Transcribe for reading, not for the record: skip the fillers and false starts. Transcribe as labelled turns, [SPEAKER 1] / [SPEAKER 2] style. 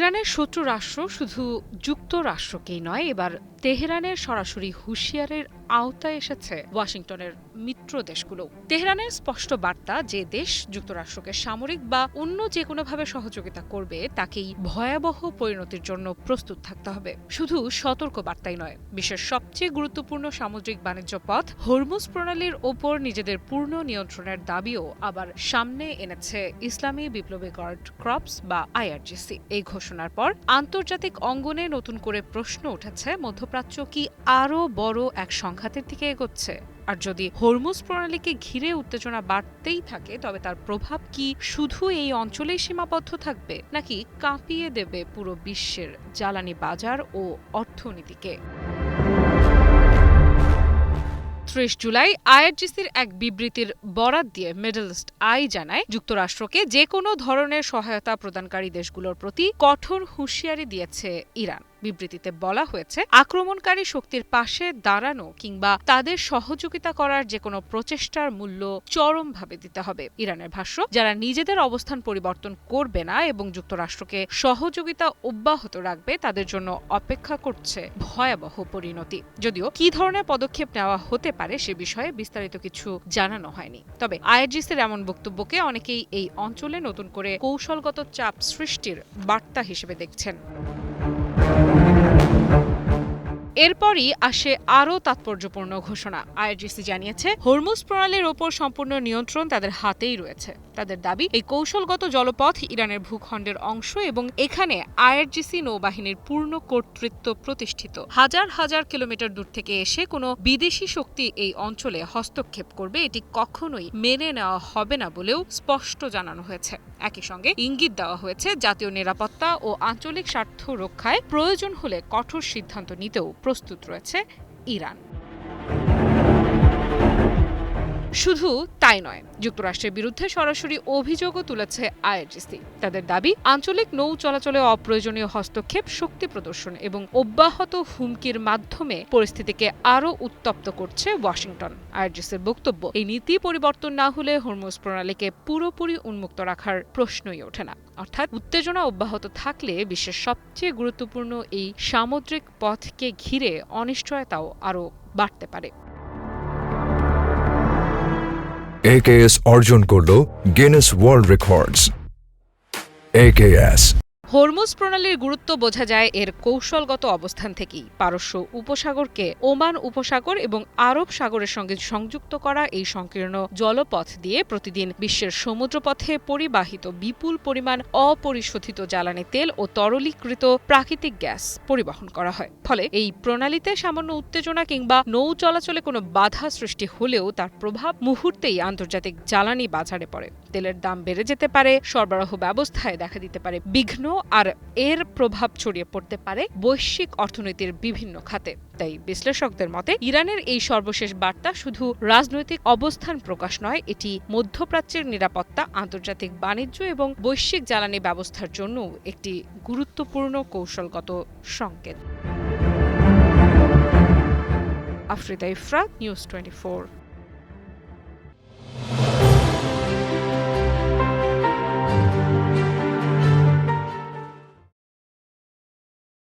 [SPEAKER 1] ইরানের শত্রু রাষ্ট্র শুধু যুক্তরাষ্ট্রকেই নয়, এবার তেহরানের সরাসরি হুঁশিয়ারের আওতায় এসেছে ওয়াশিংটনের মিত্র দেশগুলো। তেহরানের স্পষ্ট বার্তা, যে দেশ যুক্তরাষ্ট্রকে সামরিক বা অন্য যে কোনোভাবে সহযোগিতা করবে তাকেই ভয়াবহ পরিণতির জন্য প্রস্তুত থাকতে হবে। শুধু সতর্ক বার্তাই নয়, বিশ্বের সবচেয়ে গুরুত্বপূর্ণ সামুদ্রিক বাণিজ্য পথ হরমুজ প্রণালীর ওপর নিজেদের পূর্ণ নিয়ন্ত্রণের দাবিও আবার সামনে এনেছে ইসলামী বিপ্লবী গার্ড ক্রপস বা আইআরজিসি। এই ঘোষণার পর আন্তর্জাতিক অঙ্গনে নতুন করে প্রশ্ন উঠেছে, মধ্যপ্রাচ্য কি আরও বড় এক সংঘাতের দিকে এগোচ্ছে? আর যদি হরমুজ প্রণালীকে ঘিরে উত্তেজনা বাড়তেই থাকে, তবে তার প্রভাব কি শুধু এই অঞ্চলেই সীমাবদ্ধ থাকবে, নাকি কাঁপিয়ে দেবে পুরো বিশ্বের জ্বালানি বাজার ও অর্থনীতিকে? ৩০ জুলাই আইআরজিসির এক বিবৃতির বরাত দিয়ে মিডল ইস্ট আই জানায়, যুক্তরাষ্ট্রকে যে কোনো ধরনের সহায়তা প্রদানকারী দেশগুলোর প্রতি কঠোর হুঁশিয়ারি দিয়েছে ইরান। বিবৃতিতে বলা হয়েছে, আক্রমণকারী শক্তির পাশে দাঁড়ানো কিংবা তাদের সহযোগিতা করার যে কোনো প্রচেষ্টার মূল্য চরমভাবে দিতে হবে। ইরানের ভাষ্য, যারা নিজেদের অবস্থান পরিবর্তন করবে না এবং যুক্তরাষ্ট্রকে সহযোগিতা অব্যাহত রাখবে, তাদের জন্য অপেক্ষা করছে ভয়াবহ পরিণতি। যদিও কী ধরনের পদক্ষেপ নেওয়া হতে পারে সে বিষয়ে বিস্তারিত কিছু জানানো হয়নি। তবে আইআরজিসির এমন বক্তব্যকে অনেকেই এই অঞ্চলে নতুন করে কৌশলগত চাপ সৃষ্টির বার্তা হিসেবে দেখছেন। এরপরই আসে আরও তাৎপর্যপূর্ণ ঘোষণা। আইআরজিসি জানিয়েছে, হরমুজ প্রণালীর ওপর সম্পূর্ণ নিয়ন্ত্রণ তাদের হাতেই রয়েছে। তাদের দাবি, এই কৌশলগত জলপথ ইরানের ভূখণ্ডের অংশ এবং এখানে আইআরজিসি নৌবাহিনীর পূর্ণ কর্তৃত্ব প্রতিষ্ঠিত। হাজার হাজার কিলোমিটার দূর থেকে এসে কোনো বিদেশি শক্তি এই অঞ্চলে হস্তক্ষেপ করবে, এটি কখনোই মেনে নেওয়া হবে না বলেও স্পষ্ট জানানো হয়েছে। একই সঙ্গে ইঙ্গিত দেওয়া হয়েছে, জাতীয় নিরাপত্তা ও আঞ্চলিক স্বার্থ রক্ষায় প্রয়োজন হলে কঠোর সিদ্ধান্ত নিতেও প্রস্তুত রয়েছে ইরান। শুধু তাই নয়, যুক্তরাষ্ট্রের বিরুদ্ধে সরাসরি অভিযোগও তুলেছে আইআরজিসি। তাদের দাবি, আঞ্চলিক নৌ চলাচলে অপ্রয়োজনীয় হস্তক্ষেপ, শক্তি প্রদর্শন এবং অব্যাহত হুমকির মাধ্যমে পরিস্থিতিকে আরও উত্তপ্ত করছে ওয়াশিংটন। আইআরজিসির বক্তব্য, এই নীতি পরিবর্তন না হলে হরমুজ প্রণালীকে পুরোপুরি উন্মুক্ত রাখার প্রশ্নই ওঠে না। অর্থাৎ উত্তেজনা অব্যাহত থাকলে বিশ্বের সবচেয়ে গুরুত্বপূর্ণ এই সামুদ্রিক পথকে ঘিরে অনিশ্চয়তাও আরও বাড়তে পারে।
[SPEAKER 2] AKS অর্জন করল Guinness world records. AKS
[SPEAKER 1] Hormuz প্রণালীর গুরুত্ব বোঝা যায় এর কৌশলগত অবস্থান থেকেই। পারস্য উপসাগরকে ওমান উপসাগর এবং আরব সাগরের সঙ্গে সংযুক্ত করা এই সংকীর্ণ জলপথ দিয়ে প্রতিদিন বিশ্বের সমুদ্রপথে পরিবাহিত বিপুল পরিমাণ অপরিশোধিত জ্বালানি তেল ও তরলীকৃত প্রাকৃতিক গ্যাস পরিবহন করা হয়। ফলে এই প্রণালীতে সামান্য উত্তেজনা কিংবা নৌ চলাচলে কোনো বাধা সৃষ্টি হলেও তার প্রভাব মুহূর্তেই আন্তর্জাতিক জ্বালানি বাজারে পড়ে। তেলের দাম বেড়ে যেতে পারে, সরবরাহ ব্যবস্থায় দেখা দিতে পারে বিঘ্ন, আর এর প্রভাব ছড়িয়ে পড়তে পারে বৈশ্বিক অর্থনীতির বিভিন্ন খাতে। তাই বিশ্লেষকদের মতে ইরানের এই সর্বশেষ বার্তা শুধু রাজনৈতিক অবস্থান প্রকাশ নয়, এটি মধ্যপ্রাচ্যের নিরাপত্তা, আন্তর্জাতিক বাণিজ্য এবং বৈশ্বিক জ্বালানি ব্যবস্থার জন্য একটি গুরুত্বপূর্ণ কৌশলগত সংকেত। আফরিদা ইফরাত, নিউজ 24।